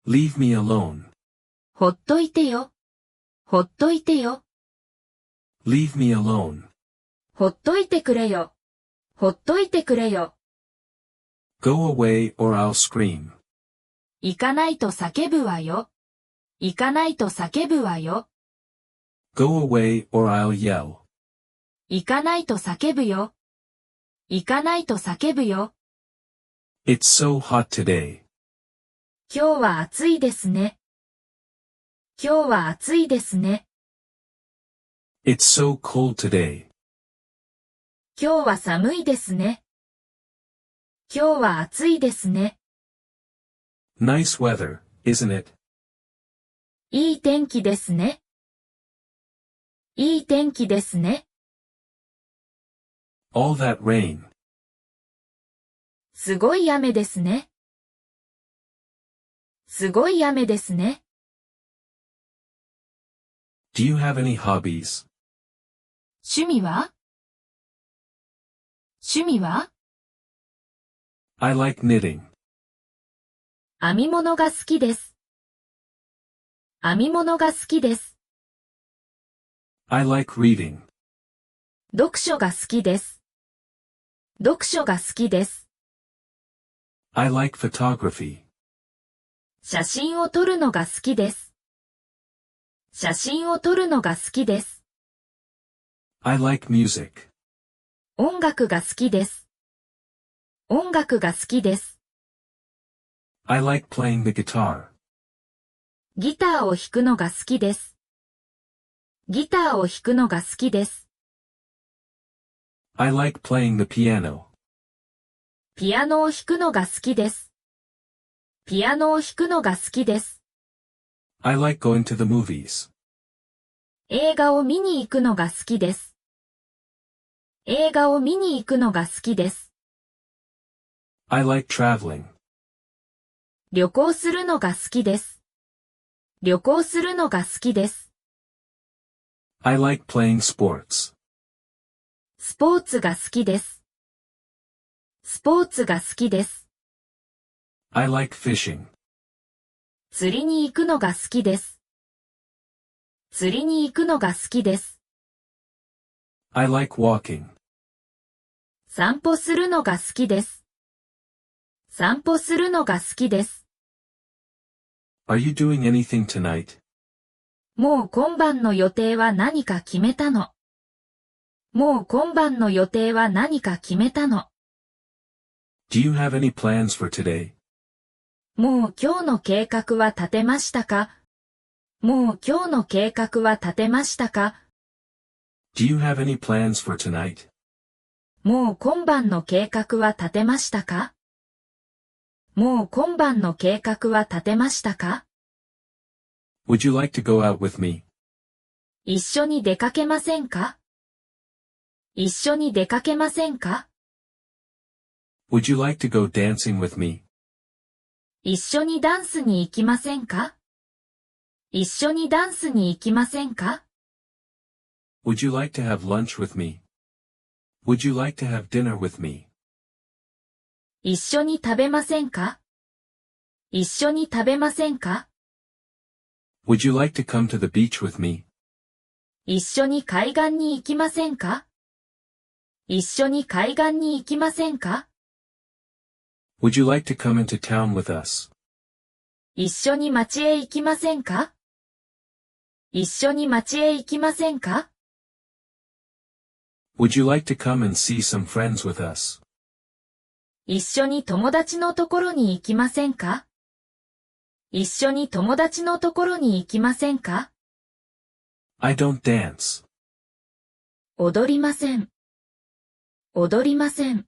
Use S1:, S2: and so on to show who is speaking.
S1: Leave me alone.
S2: ほっといてよ。ほっといてよ。
S1: Leave me alone.
S2: ほっといてくれよ。ほっといてくれよ。
S1: Go away or I'll scream.
S2: 行かないと叫ぶわよ。行かないと叫ぶわよ。
S1: Go away or I'll yell.
S2: 行かないと叫ぶよ。行かないと叫ぶよ。
S1: It's so hot today.
S2: 今日は暑いですね。今日は暑いですね。
S1: It's so cold today.
S2: 今日は寒いですね。今日は暑いですね。
S1: Nice weather, isn't it?
S2: いい天気ですね。いい天気ですね。
S1: All that rain.
S2: すごい雨ですね。すごい雨ですね。
S1: Do you have any hobbies?
S2: 趣味は？趣味は？
S1: I like knitting.
S2: 編み物が好きです。編み物が好きです。
S1: I like reading.
S2: 読書が好きです。読書が好きです。
S1: I like photography.
S2: 写真を撮るのが好きです。写真を撮るのが好きです。
S1: I like music.
S2: 音楽が好きです。音楽が好きです。
S1: I like playing the guitar.
S2: ギターを弾くのが好きです。ギターを弾くのが好きです。
S1: I like playing the piano.
S2: ピアノを弾くのが好きです。ピアノを弾くのが好きです。
S1: I like going to the movies.
S2: 映画を見に行くのが好きです。映画を見に行くのが好きです。
S1: I like traveling.
S2: 旅行するのが好きです。旅行するのが好きです。
S1: I like playing sports.
S2: スポーツが好きです。スポーツが好きです。
S1: I like fishing.
S2: 釣りに行くのが好きです。釣りに行くのが好きです。
S1: I like walking.
S2: 散歩するのが好きです。散歩するのが好きです。
S1: Are you doing anything tonight?
S2: もう今晩の予定は何か決めたの。もう今晩の予定は何か決めたの。
S1: Do you have any plans for today?
S2: もう今日の計画は立てましたか？もう今日の計画は立てましたか？
S1: Do you have any plans for tonight?
S2: もう今晩の計画は立てましたか？もう今晩の計画は立てましたか？
S1: Would you like to go out with me?
S2: 一緒に出かけませんか？一緒に出かけませんか？
S1: Would you like to go dancing with me?
S2: 一緒にダンスに行きませんか？一緒にダンスに行きませんか？
S1: Would you like to have lunch with me? Would you like to have dinner with me?
S2: 一緒に食べませんか？一緒に食べませんか？
S1: Would you like to come to the beach with me?
S2: 一緒に海岸に行きませんか？一緒に海岸に行きませんか？
S1: Would you like to come into town with us?
S2: 一緒に町へ行きませんか？一緒に町へ行きませんか？
S1: Would you like to come and see some friends with us?
S2: 一緒に友達のところに行きませんか？一緒に友達のところに行きませんか？
S1: I don't dance.
S2: 踊りません。踊りません。